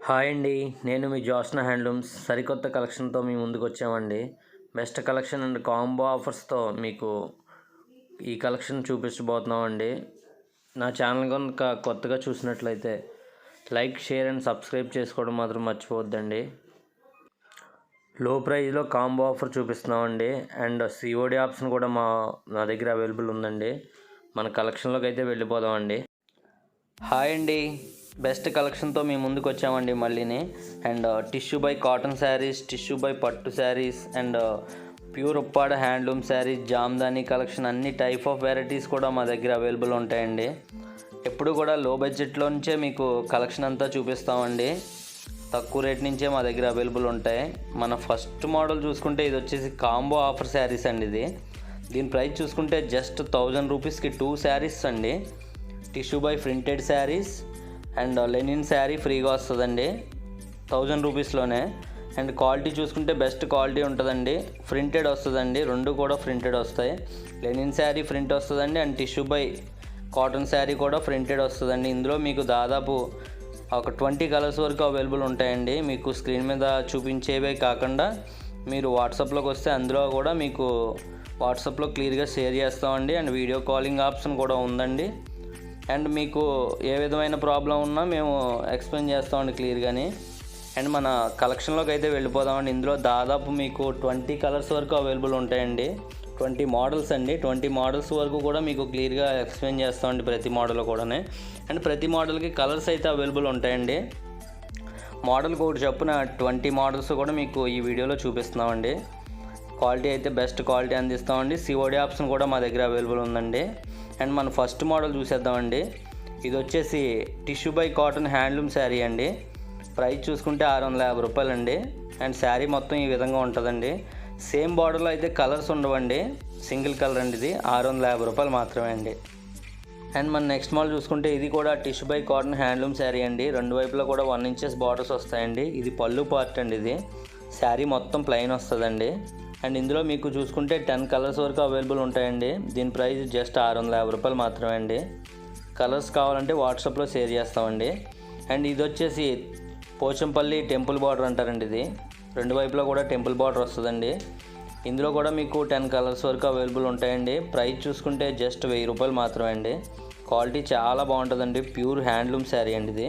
Hi అండి. నేను మీ Joshna handlooms సరికొత్త కలెక్షన్తో మీ ముందుకు వచ్చామండి. బెస్ట్ కలెక్షన్ అండ్ కాంబో ఆఫర్స్తో మీకు ఈ కలెక్షన్ చూపించబోతున్నామండి. నా ఛానల్ కనుక కొత్తగా చూసినట్లయితే లైక్, షేర్ అండ్ సబ్స్క్రైబ్ చేసుకోవడం మాత్రం మర్చిపోవద్దండి. లో ప్రైస్లో కాంబో ఆఫర్ చూపిస్తున్నామండి. అండ్ సిఓడి ఆప్షన్ కూడా నా దగ్గర అవైలబుల్ ఉందండి. మన కలెక్షన్లోకి అయితే వెళ్ళిపోదామండి. హాయ్ అండి. బెస్ట్ కలెక్షన్తో మీ ముందుకు వచ్చామండి మళ్ళీని. And tissue by cotton saris, tissue by పట్టు saris and pure Uppada handloom saris, Jamdani collection అన్ని టైప్ ఆఫ్ వెరైటీస్ కూడా మా దగ్గర అవైలబుల్ ఉంటాయండి. ఎప్పుడు కూడా లో బడ్జెట్లో నుంచే మీకు కలెక్షన్ అంతా చూపిస్తామండి. తక్కువ రేట్ నుంచే మా దగ్గర అవైలబుల్ ఉంటాయి. మన ఫస్ట్ మోడల్ చూసుకుంటే ఇది వచ్చేసి కాంబో ఆఫర్ శారీస్ అండి. దీని ప్రైస్ చూసుకుంటే జస్ట్ 1000 రూపీస్కి 2 శారీస్ అండి. Tissue by printed saris and Lenin sari ఫ్రీగా వస్తుందండి 1000 రూపీస్లోనే. అండ్ క్వాలిటీ చూసుకుంటే బెస్ట్ క్వాలిటీ ఉంటుందండి. ప్రింటెడ్ వస్తుందండి, రెండు కూడా ప్రింటెడ్ వస్తాయి. లెనిన్ శారీ ప్రింట్ వస్తుందండి and tissue by cotton sari కూడా ప్రింటెడ్ వస్తుందండి. ఇందులో మీకు దాదాపు ఒక 20 కలర్స్ వరకు అవైలబుల్ ఉంటాయండి. మీకు స్క్రీన్ మీద చూపించేవే కాకుండా మీరు వాట్సాప్లోకి వస్తే అందులో కూడా మీకు వాట్సాప్లో క్లియర్గా షేర్ చేస్తామండి. అండ్ వీడియో కాలింగ్ ఆప్షన్ కూడా ఉందండి. అండ్ మీకు ఏ విధమైన ప్రాబ్లం ఉన్నా మేము ఎక్స్ప్లెయిన్ చేస్తామండి క్లియర్గాని. అండ్ మన కలెక్షన్లోకి అయితే వెళ్ళిపోదామండి. ఇందులో దాదాపు మీకు 20 కలర్స్ వరకు అవైలబుల్ ఉంటాయండి. 20 మోడల్స్ అండి. 20 మోడల్స్ వరకు కూడా మీకు క్లియర్గా ఎక్స్ప్లెయిన్ చేస్తామండి ప్రతి మోడల్ కూడా. అండ్ ప్రతి మోడల్కి కలర్స్ అయితే అవైలబుల్ ఉంటాయండి. మోడల్కి ఒకటి చొప్పున 20 మోడల్స్ కూడా మీకు ఈ వీడియోలో చూపిస్తున్నామండి. క్వాలిటీ అయితే బెస్ట్ క్వాలిటీ అందిస్తామండి. సిఓడి ఆప్షన్ కూడా మా దగ్గర అవైలబుల్ ఉందండి. అండ్ మన ఫస్ట్ మోడల్ చూసేద్దామండి. ఇది వచ్చేసి tissue by cotton handloom sari అండి. ప్రైస్ చూసుకుంటే 650 రూపాయలు అండి. అండ్ శారీ మొత్తం ఈ విధంగా ఉంటుందండి. సేమ్ బార్డర్లో అయితే కలర్స్ ఉండవండి, సింగిల్ కలర్ అండి. ఇది 650 రూపాయలు మాత్రమే అండి. అండ్ మన నెక్స్ట్ మోడల్ చూసుకుంటే ఇది కూడా tissue by cotton handloom sari అండి. రెండు వైపులా కూడా 1 ఇంచెస్ బార్డర్స్ వస్తాయండి. ఇది పళ్ళు పార్ట్ అండి. ఇది శారీ మొత్తం ప్లెయిన్ వస్తుందండి. అండ్ ఇందులో మీకు చూసుకుంటే 10 కలర్స్ వరకు అవైలబుల్ ఉంటాయండి. దీని ప్రైస్ జస్ట్ 650 రూపాయలు మాత్రమే అండి. కలర్స్ కావాలంటే వాట్సాప్లో షేర్ చేస్తామండి. అండ్ ఇది వచ్చేసి పోచంపల్లి టెంపుల్ బార్డర్ అంటారండి. ఇది రెండు వైపులా కూడా టెంపుల్ బార్డర్ వస్తుందండి. ఇందులో కూడా మీకు 10 కలర్స్ వరకు అవైలబుల్ ఉంటాయండి. ప్రైస్ చూసుకుంటే జస్ట్ 1000 రూపాయలు మాత్రమే అండి. క్వాలిటీ చాలా బాగుంటుందండి. ప్యూర్ హ్యాండ్లూమ్ శారీ అండి. ఇది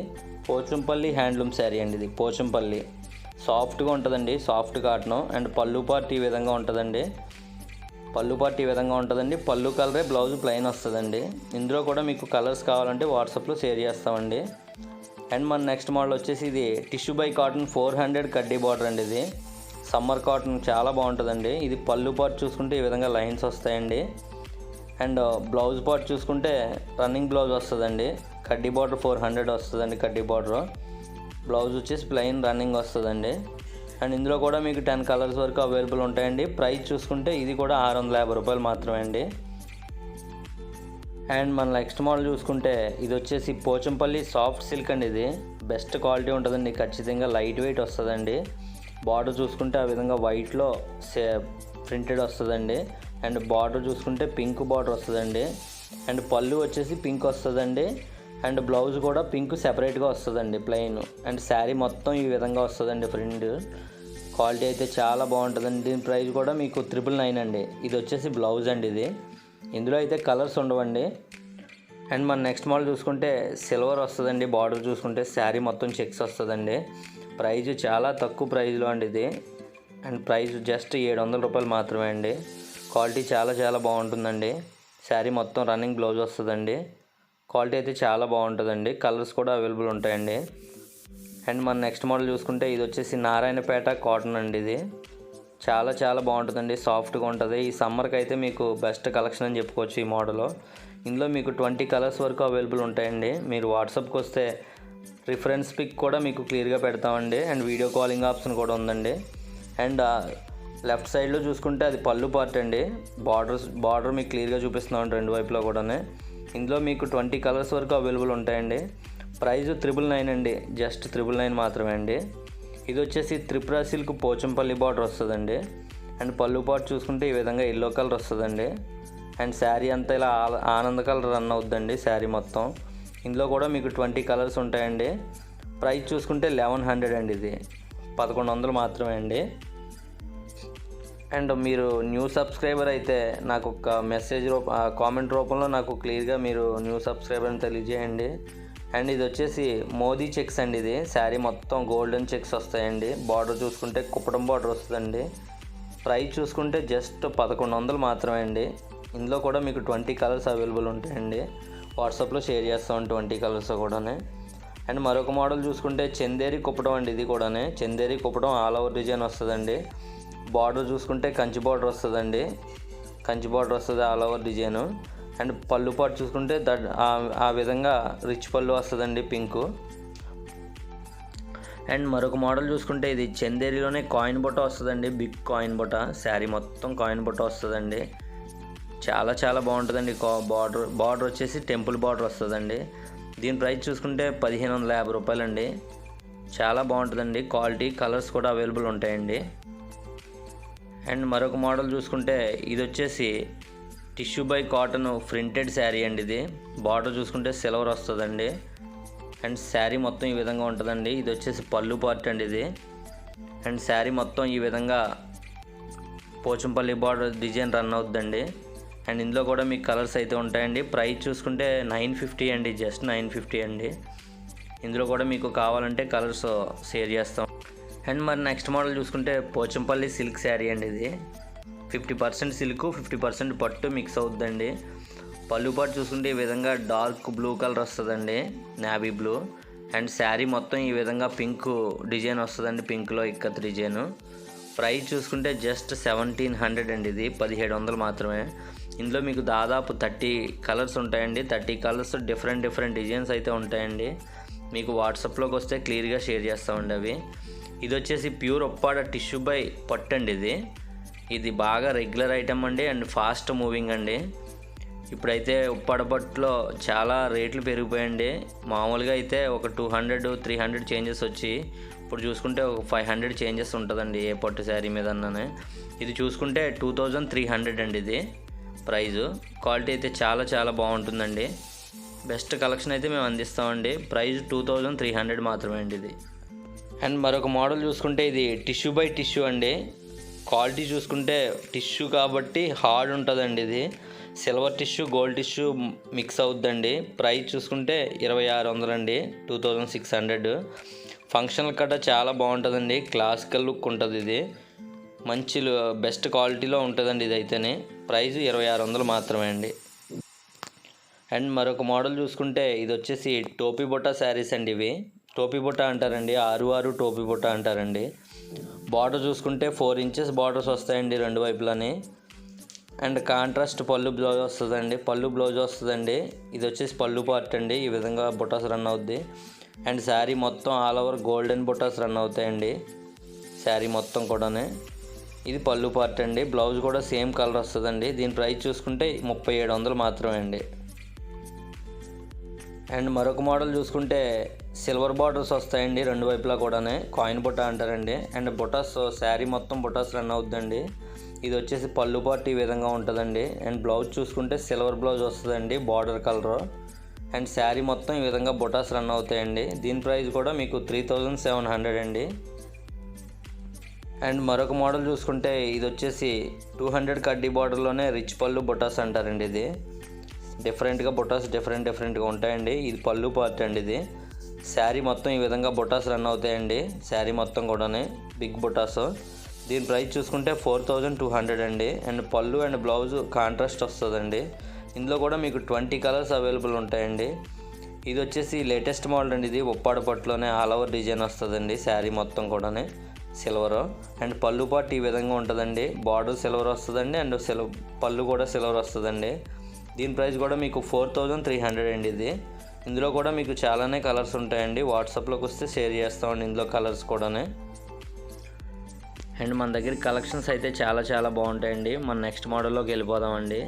పోచంపల్లి హ్యాండ్లూమ్ శారీ అండి. ఇది పోచంపల్లి సాఫ్ట్గా ఉంటుందండి, సాఫ్ట్ కాటన్. అండ్ పళ్ళు పార్ట్ ఈ విధంగా ఉంటుందండి. పళ్ళు కలరే బ్లౌజ్ ప్లెయిన్ వస్తుందండి. ఇందులో కూడా మీకు కలర్స్ కావాలంటే వాట్సాప్లో షేర్ చేస్తామండి. అండ్ మన నెక్స్ట్ మోడల్ వచ్చేసి ఇది టిష్యూ బై కాటన్ 400 కడ్డీ బార్డర్ అండి. ఇది సమ్మర్ కాటన్ చాలా బాగుంటుందండి. ఇది పళ్ళు పార్ట్ చూసుకుంటే ఈ విధంగా లైన్స్ వస్తాయండి. అండ్ బ్లౌజ్ పార్ట్ చూసుకుంటే రన్నింగ్ బ్లౌజ్ వస్తుందండి. కడ్డీ బార్డర్ 400 వస్తుందండి. కడ్డీ బార్డర్ బ్లౌజ్ వచ్చేసి ప్లెయిన్ రన్నింగ్ వస్తుందండి. అండ్ ఇందులో కూడా మీకు 10 కలర్స్ వరకు అవైలబుల్ ఉంటాయండి. ప్రైస్ చూసుకుంటే ఇది కూడా 650 రూపాయలు మాత్రమే అండి. అండ్ మన నెక్స్ట్ మోడల్ చూసుకుంటే ఇది వచ్చేసి పోచంపల్లి సాఫ్ట్ సిల్క్ అండి. ఇది బెస్ట్ క్వాలిటీ ఉంటుందండి. ఖచ్చితంగా లైట్ వెయిట్ వస్తుందండి. బార్డర్ చూసుకుంటే ఆ విధంగా వైట్లో ప్రింటెడ్ వస్తుందండి. అండ్ బార్డర్ చూసుకుంటే పింక్ బార్డర్ వస్తుందండి. అండ్ పళ్ళు వచ్చేసి పింక్ వస్తుందండి. అండ్ బ్లౌజ్ కూడా పింక్ సెపరేట్గా వస్తుందండి ప్లెయిన్. అండ్ శారీ మొత్తం ఈ విధంగా వస్తుందండి ప్రింట్. క్వాలిటీ అయితే చాలా బాగుంటుందండి. దీని ప్రైస్ కూడా మీకు 999 అండి. ఇది వచ్చేసి బ్లౌజ్ అండి. ఇది ఇందులో అయితే కలర్స్ ఉండవండి. అండ్ మన నెక్స్ట్ మోడల్ చూసుకుంటే సిల్వర్ వస్తుందండి. బార్డర్ చూసుకుంటే శారీ మొత్తం చెక్స్ వస్తుందండి. ప్రైస్ చాలా తక్కువ ప్రైస్లో అండి ఇది. అండ్ ప్రైస్ జస్ట్ 700 రూపాయలు మాత్రమే అండి. క్వాలిటీ చాలా బాగుంటుందండి. శారీ మొత్తం రన్నింగ్ బ్లౌజ్ వస్తుందండి. క్వాలిటీ అయితే చాలా బాగుంటుందండి. కలర్స్ కూడా అవైలబుల్ ఉంటాయండి. అండ్ మన నెక్స్ట్ మోడల్ చూసుకుంటే ఇది వచ్చేసి నారాయణపేట కాటన్ అండి. ఇది చాలా బాగుంటుందండి. సాఫ్ట్గా ఉంటుంది. ఈ సమ్మర్కి అయితే మీకు బెస్ట్ కలెక్షన్ అని చెప్పుకోవచ్చు ఈ మోడల్. ఇందులో మీకు 20 కలర్స్ వరకు అవైలబుల్ ఉంటాయండి. మీరు వాట్సాప్కి వస్తే రిఫరెన్స్ పిక్ కూడా మీకు క్లియర్గా పెడతామండి. అండ్ వీడియో కాలింగ్ ఆప్షన్ కూడా ఉందండి. అండ్ లెఫ్ట్ సైడ్లో చూసుకుంటే అది పళ్ళు పార్ట్ అండి. బార్డర్ మీకు క్లియర్గా చూపిస్తున్నామండి రెండు వైపులా కూడా. ఇందులో మీకు 20 కలర్స్ వరకు అవైలబుల్ ఉంటాయండి. ప్రైస్ 999 అండి. జస్ట్ 999 మాత్రమే అండి. ఇది వచ్చేసి త్రిపుర సిల్క్ పోచంపల్లి బార్డర్ వస్తుందండి. అండ్ పళ్ళు పార్ట్ చూసుకుంటే ఈ విధంగా ఎల్లో కలర్ వస్తుందండి. అండ్ శారీ అంతా ఇలా ఆనంద కలర్ రన్ అవుద్దండి శారీ మొత్తం. ఇందులో కూడా మీకు 20 కలర్స్ ఉంటాయండి. ప్రైస్ చూసుకుంటే 1100 అండి. ఇది 1100 మాత్రమే అండి. అండ్ మీరు న్యూ సబ్స్క్రైబర్ అయితే నాకు ఒక మెసేజ్ కామెంట్ రూపంలో నాకు క్లియర్గా మీరు న్యూ సబ్స్క్రైబర్ అని తెలియజేయండి. అండ్ ఇది వచ్చేసి మోదీ చెక్స్ అండి. ఇది శారీ మొత్తం గోల్డెన్ చెక్స్ వస్తాయండి. బార్డర్ చూసుకుంటే కుప్పడం బార్డర్ వస్తుందండి. ప్రైస్ చూసుకుంటే జస్ట్ 1100 మాత్రమే అండి. ఇందులో కూడా మీకు 20 కలర్స్ అవైలబుల్ ఉంటాయండి. వాట్సాప్లో షేర్ చేస్తాం 20 కలర్స్ కూడా. అండ్ మరొక మోడల్ చూసుకుంటే చందేరి కుప్పడం అండి. ఇది కూడా Chanderi Kuppadam all over design వస్తుందండి. బార్డర్ చూసుకుంటే కంచి బార్డర్ వస్తుందండి. కంచి బార్డర్ వస్తుంది ఆల్ ఓవర్ డిజైను. అండ్ పళ్ళు పాటు చూసుకుంటే ఆ విధంగా రిచ్ పళ్ళు వస్తుందండి, పింకు. అండ్ మరొక మోడల్ చూసుకుంటే ఇది చందేరిలోనే కాయిన్ బొట్ట వస్తుందండి. బిగ్ కాయిన్ బొట్ట, శారీ మొత్తం కాయిన్ బొట్ట వస్తుందండి. చాలా చాలా బాగుంటుందండి. బార్డర్ వచ్చేసి టెంపుల్ బార్డర్ వస్తుందండి. దీని ప్రైస్ చూసుకుంటే 1550 రూపాయలండి. చాలా బాగుంటుందండి. క్వాలిటీ కలర్స్ కూడా అవైలబుల్ ఉంటాయండి. అండ్ మరొక మోడల్ చూసుకుంటే ఇది వచ్చేసి tissue by cotton printed sari అండి. ఇది బార్డర్ చూసుకుంటే సిల్వర్ వస్తుందండి. అండ్ శారీ మొత్తం ఈ విధంగా ఉంటుందండి. ఇది వచ్చేసి పళ్ళు పార్ట్ అండి ఇది. అండ్ శారీ మొత్తం ఈ విధంగా పోచంపల్లి బార్డర్ డిజైన్ రన్ అవుతుందండి. అండ్ ఇందులో కూడా మీకు కలర్స్ అయితే ఉంటాయండి. ప్రైస్ చూసుకుంటే 950 అండి, జస్ట్ 950 అండి. ఇందులో కూడా మీకు కావాలంటే కలర్స్ షేర్ చేస్తాం. అండ్ మరి నెక్స్ట్ మోడల్ చూసుకుంటే పోచంపల్లి సిల్క్ శారీ అండి. ఇది 50% సిల్క్ 50% పట్టు మిక్స్ అవుతుందండి. పళ్ళు పాటు చూసుకుంటే ఈ విధంగా డార్క్ బ్లూ కలర్ వస్తుందండి, నేవీ బ్లూ. అండ్ శారీ మొత్తం ఈ విధంగా పింక్ డిజైన్ వస్తుందండి, పింక్లో ఇక్కత్ డిజైను. ప్రైస్ చూసుకుంటే జస్ట్ 1700 అండి. ఇది 1700 మాత్రమే. ఇందులో మీకు దాదాపు 30 కలర్స్ ఉంటాయండి. 30 కలర్స్ డిఫరెంట్ డిజైన్స్ అయితే ఉంటాయండి. మీకు వాట్సాప్లోకి వస్తే క్లియర్గా షేర్ చేస్తామండి అవి. ఇది వచ్చేసి ప్యూర్ ఉప్పాడ టిష్యూ బై పట్టు అండి. ఇది బాగా రెగ్యులర్ ఐటమ్ అండి. అండ్ ఫాస్ట్ మూవింగ్ అండి. ఇప్పుడైతే ఉప్పాడ పట్టులో చాలా రేట్లు పెరిగిపోయండి. మామూలుగా అయితే ఒక 200-300 చేంజెస్ వచ్చి ఇప్పుడు చూసుకుంటే ఒక 500 చేంజెస్ ఉంటుందండి ఏ పట్టు శారీ మీద అన్నానే. ఇది చూసుకుంటే 2300 అండి. ఇది ప్రైజు. క్వాలిటీ అయితే చాలా చాలా బాగుంటుందండి. బెస్ట్ కలెక్షన్ అయితే మేము అందిస్తామండి. ప్రైస్ 2300 మాత్రమే అండి ఇది. అండ్ మరొక మోడల్ చూసుకుంటే ఇది టిష్యూ బై టిష్యూ అండి. క్వాలిటీ చూసుకుంటే టిష్యూ కాబట్టి హార్డ్ ఉంటుందండి. ఇది silver tissue gold tissue mix అవుద్దండి. ప్రైస్ చూసుకుంటే 2600 అండి, 2600. ఫంక్షనల్ కట్ట చాలా బాగుంటుందండి. క్లాసికల్ లుక్ ఉంటుంది. ఇది మంచి బెస్ట్ క్వాలిటీలో ఉంటుందండి. ఇది అయితేనే ప్రైస్ 2600 మాత్రమే అండి. అండ్ మరొక మోడల్ చూసుకుంటే ఇది వచ్చేసి టోపీ బుట్ట శారీస్ అండి. ఇవి టోపీ బుట్ట అంటారండి, 6 టోపీ బుట్ట అంటారండి. బార్డర్ చూసుకుంటే 4 ఇంచెస్ బార్డర్స్ వస్తాయండి రెండు వైపులని. అండ్ కాంట్రాస్ట్ పళ్ళు బ్లౌజ్ వస్తుందండి, పళ్ళు బ్లౌజ్ వస్తుందండి. ఇది వచ్చేసి పళ్ళు పార్ట్ అండి. ఈ విధంగా బుట్టాస్ రన్ అవుద్ది. అండ్ శారీ మొత్తం ఆల్ ఓవర్ గోల్డెన్ బుట్టాస్ రన్ అవుతాయండి శారీ మొత్తం కూడా. ఇది పళ్ళు పార్ట్ అండి. బ్లౌజ్ కూడా సేమ్ కలర్ వస్తుందండి. దీని ప్రైస్ చూసుకుంటే 3700 మాత్రమే అండి. అండ్ మరొక మోడల్ చూసుకుంటే సిల్వర్ బార్డర్స్ వస్తాయండి రెండు వైపులా కూడా, కాయిన్ బుట్ట అంటారండి. అండ్ బుటాస్ శారీ మొత్తం బుటాస్ రన్ అవుతుందండి. ఇది వచ్చేసి పళ్ళు పార్ట్ ఈ విధంగా ఉంటుందండి. అండ్ బ్లౌజ్ చూసుకుంటే సిల్వర్ బ్లౌజ్ వస్తుందండి, బార్డర్ కలర్. అండ్ శారీ మొత్తం ఈ విధంగా బుటాస్ రన్ అవుతాయండి. దీని ప్రైస్ కూడా మీకు 3700 అండి. అండ్ మరొక మోడల్ చూసుకుంటే ఇది వచ్చేసి 200 కడ్డీ బార్డర్లోనే రిచ్ పళ్ళు బుటాస్ అంటారండి. ఇది డిఫరెంట్గా బుటాస్ డిఫరెంట్గా ఉంటాయండి. ఇది పళ్ళు పార్ట్ అండి. ఇది శారీ మొత్తం ఈ విధంగా బుటాస్ రన్ అవుతాయండి. శారీ మొత్తం కూడా బిగ్ బుటాస్. దీని ప్రైస్ చూసుకుంటే 4200 అండి. అండ్ పళ్ళు అండ్ బ్లౌజ్ కాంట్రాస్ట్ వస్తుందండి. ఇందులో కూడా మీకు 20 కలర్స్ అవైలబుల్ ఉంటాయండి. ఇది వచ్చేసి లేటెస్ట్ మోడల్ అండి. ఇది ఉప్పాడ పట్టులోనే ఆల్ ఓవర్ డిజైన్ వస్తుందండి. శారీ మొత్తం కూడా సిల్వర్. అండ్ పళ్ళు పార్ట్ ఈ విధంగా ఉంటుందండి. బార్డర్ సిల్వర్ వస్తుందండి. అండ్ పళ్ళు కూడా సిల్వర్ వస్తుందండి. దీని ప్రైస్ కూడా మీకు 4300 అండి. ఇది ఇందులో కూడా మీకు చాలానే కలర్స్ ఉంటాయండి. వాట్సాప్లోకి వస్తే షేర్ చేస్తామండి ఇందులో కలర్స్ కూడా. అండ్ మన దగ్గర కలెక్షన్స్ అయితే చాలా బాగుంటాయండి. మన నెక్స్ట్ మోడల్లోకి వెళ్ళిపోదామండి.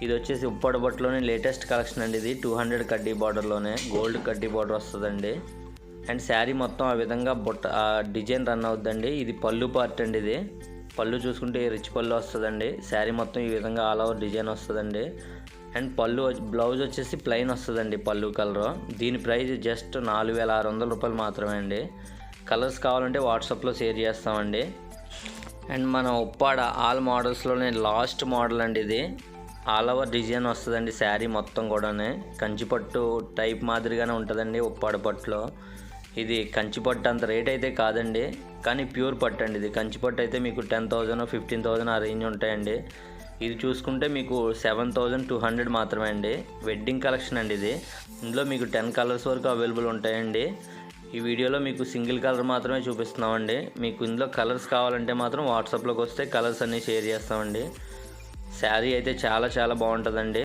ఇది వచ్చేసి ఉప్పాడ బట్టలోనే లేటెస్ట్ కలెక్షన్ అండి. ఇది 200 కడ్డీ బార్డర్లోనే గోల్డ్ కడ్డీ బార్డర్ వస్తుందండి. అండ్ శారీ మొత్తం ఆ విధంగా డిజైన్ రన్ అవుతుందండి. ఇది పళ్ళు పార్ట్ అండి. ఇది పళ్ళు చూసుకుంటే రిచ్ పళ్ళు వస్తుందండి. శారీ మొత్తం ఈ విధంగా ఆల్ ఓవర్ డిజైన్ వస్తుందండి. అండ్ బ్లౌజ్ వచ్చేసి ప్లెయిన్ వస్తుందండి పళ్ళు కలరు. దీని ప్రైస్ జస్ట్ 4600 రూపాయలు మాత్రమే అండి. కలర్స్ కావాలంటే వాట్సాప్లో షేర్ చేస్తామండి. అండ్ మన ఉప్పాడ ఆల్ మోడల్స్లోనే లాస్ట్ మోడల్ అండి ఇది. ఆల్ ఓవర్ డిజైన్ వస్తుందండి శారీ మొత్తం కూడానే. కంచిపట్టు టైప్ మాదిరిగానే ఉంటుందండి ఉప్పాడ పట్టులో. ఇది కంచిపట్టు అంత రేట్ అయితే కాదండి, కానీ ప్యూర్ పట్టు అండి. ఇది కంచిపట్టు అయితే మీకు 10,000 15,000 ఆ రేంజ్ ఉంటాయండి. ఇది చూసుకుంటే మీకు 7,200 మాత్రమే అండి. వెడ్డింగ్ కలెక్షన్ అండి ఇది. ఇందులో మీకు 10 కలర్స్ వరకు అవైలబుల్ ఉంటాయండి. ఈ వీడియోలో మీకు సింగిల్ కలర్ మాత్రమే చూపిస్తున్నామండి. మీకు ఇందులో కలర్స్ కావాలంటే మాత్రం వాట్సాప్లోకి వస్తే కలర్స్ అన్నీ షేర్ చేస్తామండి. శారీ అయితే చాలా బాగుంటుందండి.